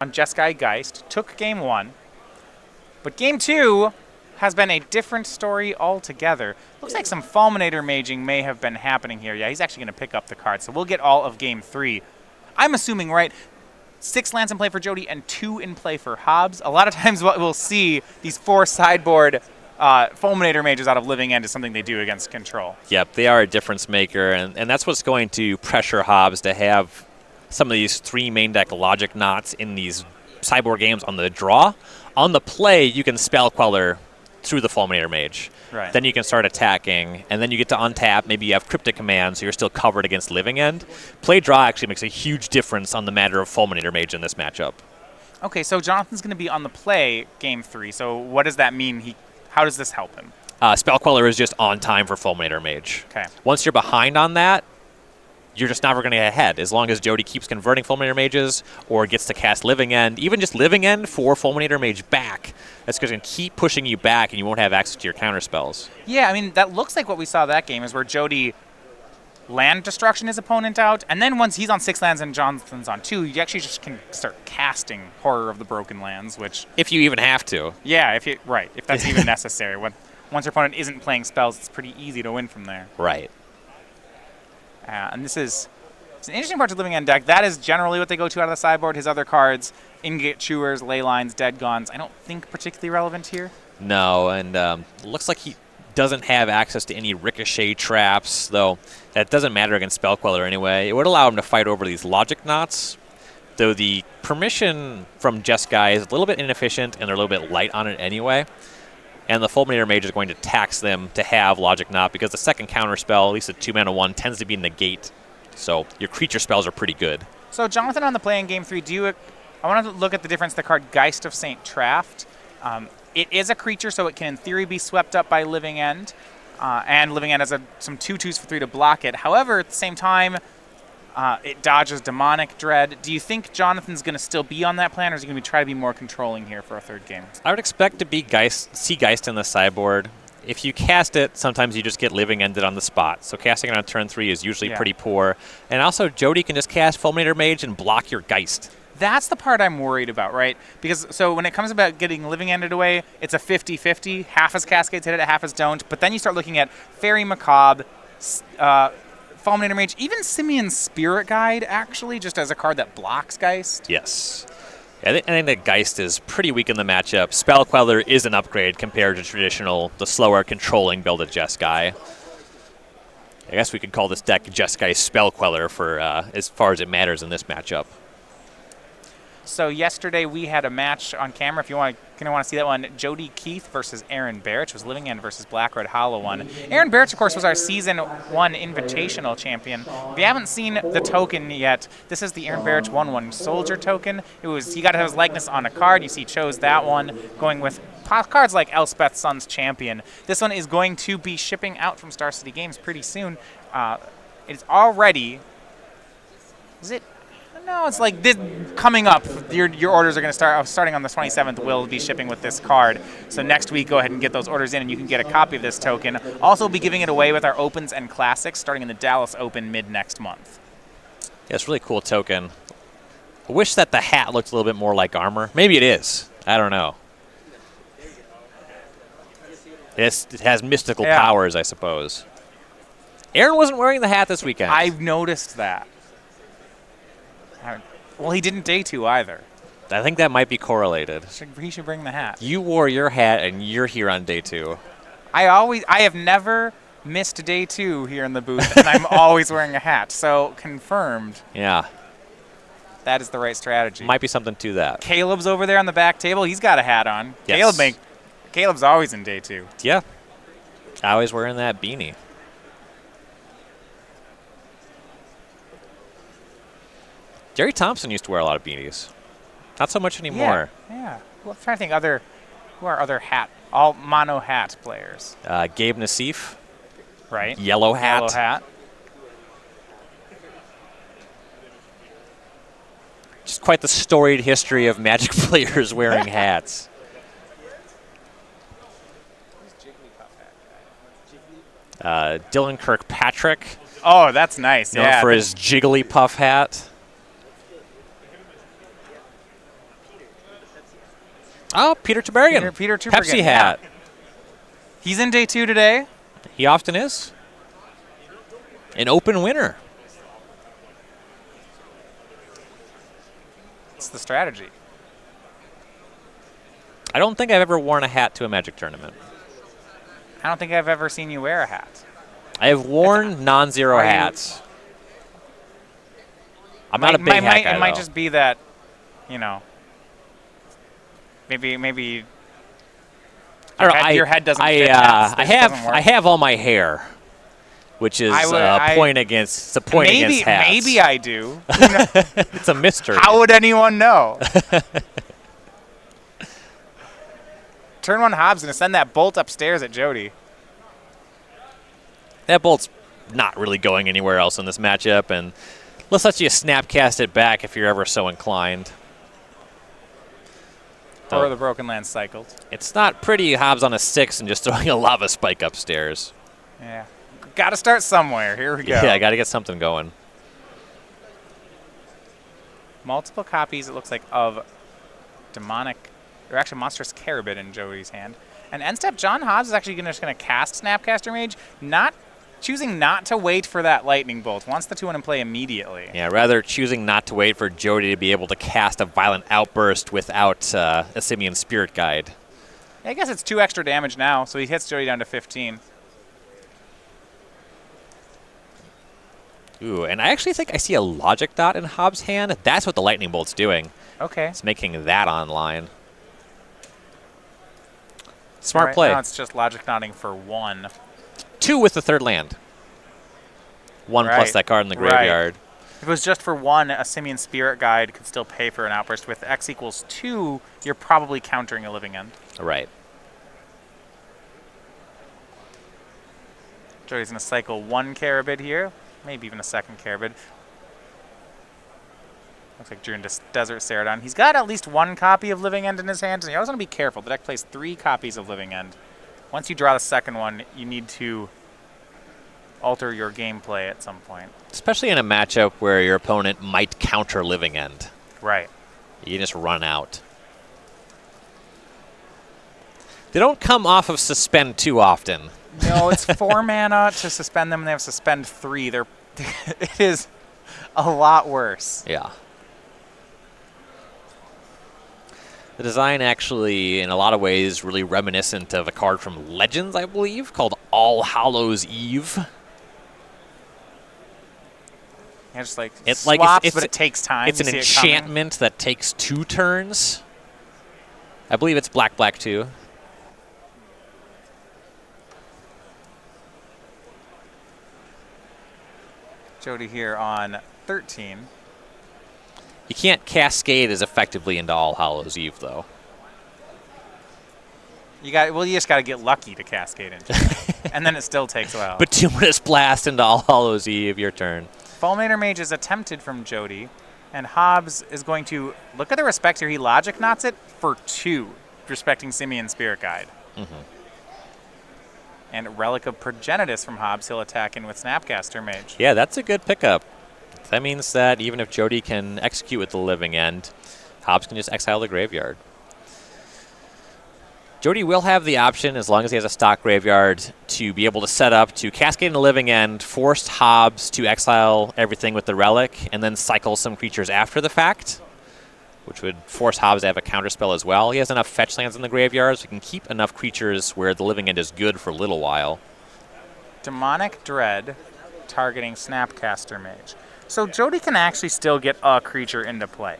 on Jeskai Geist, took game 1, but game 2 has been a different story altogether. Looks like some Fulminator maging may have been happening here. Yeah, he's actually going to pick up the card, so we'll get all of game 3. I'm assuming, right, 6 lands in play for Jody and 2 in play for Hobbs. A lot of times what we'll see, these 4 sideboard Fulminator mages out of Living End is something they do against control. Yep, they are a difference maker, and that's what's going to pressure Hobbs to have some of these 3 main deck logic knots in these sideboard games on the draw. On the play, you can Spell Queller through the Fulminator Mage. Right. Then you can start attacking, and then you get to untap. Maybe you have Cryptic Command, so you're still covered against Living End. Play draw actually makes a huge difference on the matter of Fulminator Mage in this matchup. Okay, so Jonathan's going to be on the play game 3, so what does that mean? How does this help him? Spell Queller is just on time for Fulminator Mage. Okay. Once you're behind on that, you're just never going to get ahead. As long as Jody keeps converting Fulminator Mages or gets to cast Living End, even just Living End for Fulminator Mage back, that's going to keep pushing you back and you won't have access to your counter spells. Yeah, I mean, that looks like what we saw that game is where Jody land destruction his opponent out, and then once he's on 6 lands and Jonathan's on 2, you actually just can start casting Horror of the Broken Lands, which... If you even have to. Yeah, if that's even necessary. Once your opponent isn't playing spells, it's pretty easy to win from there. Right. And it's an interesting part to Living End deck. That is generally what they go to out of the sideboard. His other cards, Ingate Chewers, Ley Lines, Dead Gons, I don't think particularly relevant here. No, and looks like he doesn't have access to any Ricochet traps, though that doesn't matter against Spell Queller anyway. It would allow him to fight over these Logic Knots, though the permission from Jeskai is a little bit inefficient and they're a little bit light on it anyway. And the Fulminator Mage is going to tax them to have Logic Knot because the second counter spell, at least a 2-mana 1, tends to be Negate. So your creature spells are pretty good. So Jonathan on the play in game 3, I want to look at the difference, the card Geist of St. Traft. It is a creature, so it can in theory be swept up by Living End. And Living End has some 2/2s for 3 to block it. However, at the same time, it dodges Demonic Dread. Do you think Jonathan's going to still be on that plan, or is he going to try to be more controlling here for a 3rd game? I would expect to see Geist in the sideboard. If you cast it, sometimes you just get Living Ended on the spot. So casting it on turn 3 is usually pretty poor. And also, Jody can just cast Fulminator Mage and block your Geist. That's the part I'm worried about, right? Because so when it comes about getting Living Ended away, it's a 50-50. Half his Cascades hit it, half his don't. But then you start looking at Fairy Macabre, Fulminator Mage, even Simeon's Spirit Guide, actually, just as a card that blocks Geist. Yes. I think that Geist is pretty weak in the matchup. Spell Queller is an upgrade compared to the slower controlling build of Jeskai. I guess we could call this deck Jeskai Spell Queller for as far as it matters in this matchup. So yesterday we had a match on camera. If you want to see that one, Jody Keith versus Aaron Barrich was Living End versus Black Red Hollow one. Aaron Barrich, of course, was our Season 1 Invitational champion. If you haven't seen the token yet, this is the Aaron Barrich 1/1 Soldier token. He got his likeness on a card. You see, chose that one, going with cards like Elspeth Sun's Champion. This one is going to be shipping out from Star City Games pretty soon. It's already. Is it? No, it's like this coming up. Your orders are going to start starting on the 27th. We'll be shipping with this card. So next week, go ahead and get those orders in, and you can get a copy of this token. Also, be giving it away with our Opens and Classics starting in the Dallas Open mid next month. Yeah, it's a really cool token. I wish that the hat looked a little bit more like armor. Maybe it is. I don't know. It has mystical powers, I suppose. Aaron wasn't wearing the hat this weekend. I've noticed that. Well, he didn't day 2 either. I think that might be correlated. He should bring the hat. You wore your hat, and you're here on day 2. I have never missed day 2 here in the booth, and I'm always wearing a hat. So confirmed. Yeah. That is the right strategy. Might be something to that. Caleb's over there on the back table. He's got a hat on. Yes. Caleb's always in day 2. Yeah. Always wearing that beanie. Jerry Thompson used to wear a lot of beanies. Not so much anymore. Yeah. Well, I'm trying to think who are other all mono hat players. Gabe Nassif. Right. Yellow hat. Yellow hat. Just quite the storied history of Magic players wearing hats. Dylan Kirkpatrick. Oh, that's nice. Known for his Jigglypuff hat. Oh, Peter Tubergen. Peter Tubergen. Pepsi hat. Yeah. He's in day 2 today. He often is. An open winner. It's the strategy. I don't think I've ever worn a hat to a Magic tournament. I don't think I've ever seen you wear a hat. I have worn non-zero hats. I'm not a big hat guy, It might though. just be that, you know, maybe I don't know, your head doesn't fit hats. I Doesn't work. have all my hair, which is a point against hats. Maybe I do. It's a mystery. How would anyone know? Turn 1 Hobbs going to send that bolt upstairs at Jody. That bolt's not really going anywhere else in this matchup, and let's let you snapcast it back if you're ever so inclined. Or the Broken Land cycled. It's not pretty Hobbs on a 6 and just throwing a lava spike upstairs. Yeah. Got to start somewhere. Here we go. Yeah, I got to get something going. Multiple copies, it looks like, of Demonic, or actually Monstrous Carabid in Jody's hand. And end step, John Hobbs is actually just going to cast Snapcaster Mage, choosing not to wait for that Lightning Bolt. Wants the 2-1 in play immediately. Yeah, rather choosing not to wait for Jody to be able to cast a Violent Outburst without a Simian Spirit Guide. I guess it's 2 extra damage now, so he hits Jody down to 15. Ooh, and I actually think I see a Logic Dot in Hobbs' hand. That's what the Lightning Bolt's doing. Okay. It's making that online. Smart play. Now it's just Logic Knotting for 1. 2 with the 3rd land. 1 plus that card in the graveyard. If it was just for 1, a Simian Spirit Guide could still pay for an Outburst. With X equals 2, you're probably countering a Living End. Right. Jody's going to cycle 1 Carabid here, maybe even a 2nd Carabid. Looks like Drew Desert Ceradon. He's got at least 1 copy of Living End in his hand, and you always want to be careful. The deck plays 3 copies of Living End. Once you draw the 2nd one, you need to alter your gameplay at some point. Especially in a matchup where your opponent might counter Living End. Right. You just run out. They don't come off of Suspend too often. No, it's 4 mana to suspend them, and they have Suspend 3. It is a lot worse. Yeah. The design actually, in a lot of ways, really reminiscent of a card from Legends, I believe, called All Hallows Eve. Yeah, just like it's swaps, but it takes time. It's an enchantment that takes 2 turns. I believe it's black, 2. Jody here on 13. You can't cascade as effectively into All Hallows Eve, though. You just got to get lucky to cascade into it. And then it still takes a while. Bituminous Blast into All Hallows Eve, your turn. Fulminator Mage is attempted from Jody, and Hobbs is going to look at the respect here. He Logic Knots it for 2, respecting Simian Spirit Guide. Mm-hmm. And Relic of Progenitus from Hobbs, he'll attack in with Snapcaster Mage. Yeah, that's a good pickup. That means that even if Jody can execute with the Living End, Hobbs can just exile the graveyard. Jody will have the option, as long as he has a stock graveyard, to be able to set up to cascade in the Living End, force Hobbs to exile everything with the Relic, and then cycle some creatures after the fact, which would force Hobbs to have a counterspell as well. He has enough fetch lands in the graveyard, so he can keep enough creatures where the Living End is good for a little while. Demonic Dread, targeting Snapcaster Mage. So Jody can actually still get a creature into play.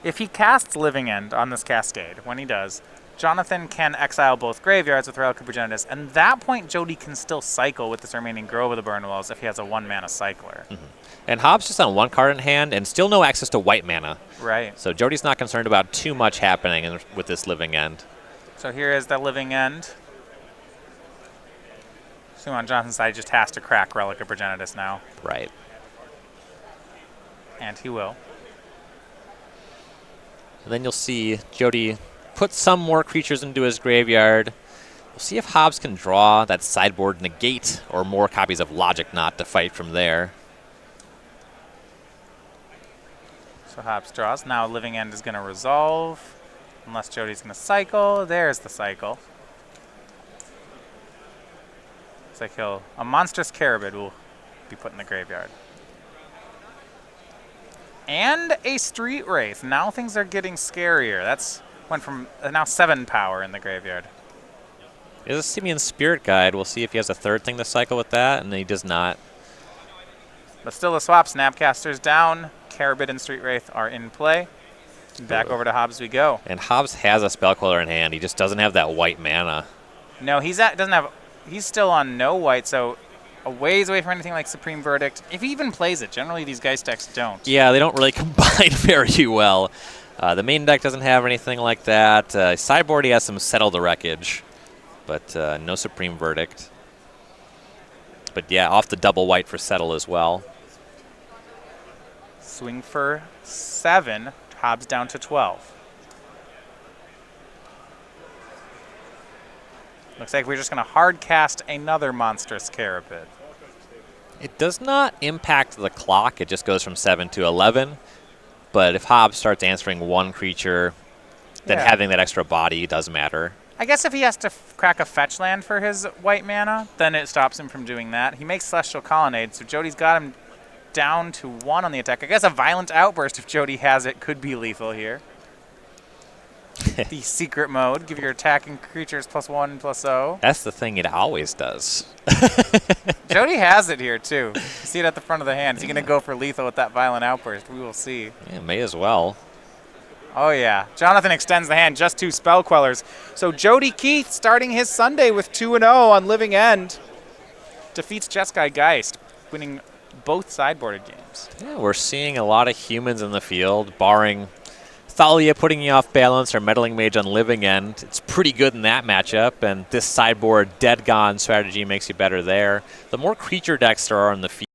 If he casts Living End on this Cascade, when he does, Jonathan can exile both graveyards with Relic of Progenitus, and at that point Jody can still cycle with this remaining Grove of the Burn Wells if he has a 1-mana cycler. Mm-hmm. And Hobbs just on 1 card in hand and still no access to white mana. Right. So Jody's not concerned about too much happening with this Living End. So here is the Living End. So on Jonathan's side, he just has to crack Relic of Progenitus now. Right. And he will. And then you'll see Jody put some more creatures into his graveyard. We'll see if Hobbs can draw that sideboard Negate or more copies of Logic Knot to fight from there. So Hobbs draws. Now Living End is going to resolve. Unless Jody's going to cycle. There's the cycle. Looks like a monstrous Carabid will be put in the graveyard. And a Street Wraith. Now things are getting scarier. That's went from now 7 power in the graveyard. There's a Simeon Spirit Guide. We'll see if he has a third thing to cycle with that, and he does not. But still a swap. Snapcaster's down. Carabid and Street Wraith are in play. Back over to Hobbs we go. And Hobbs has a Spell Queller in hand. He just doesn't have that white mana. No, he's still on no white, so a ways away from anything like Supreme Verdict. If he even plays it, generally these Geist decks don't. Yeah, they don't really combine very well. The main deck doesn't have anything like that. Sideboard, he has some Settle the Wreckage, but no Supreme Verdict. But yeah, off the double white for Settle as well. Swing for 7. Hobbs down to 12. Looks like we're just going to hard cast another monstrous Carabid. It does not impact the clock. It just goes from 7 to 11. But if Hobbs starts answering one creature, then having that extra body does matter. I guess if he has to crack a fetch land for his white mana, then it stops him from doing that. He makes Celestial Colonnade, so Jody's got him down to 1 on the attack. I guess a Violent Outburst, if Jody has it, could be lethal here. The secret mode, give your attacking creatures +1/+0. That's the thing it always does. Jody has it here, too. You see it at the front of the hand. Is he going to go for lethal with that Violent Outburst? We will see. Yeah, may as well. Oh, yeah. Jonathan extends the hand, just 2 Spell Quellers. So Jody Keith starting his Sunday with 2-0 on Living End. Defeats Jeskai Geist, winning both sideboarded games. Yeah, we're seeing a lot of humans in the field, barring Thalia putting you off balance or Meddling Mage on Living End. It's pretty good in that matchup, and this sideboard Dead Gone strategy makes you better there. The more creature decks there are in the field,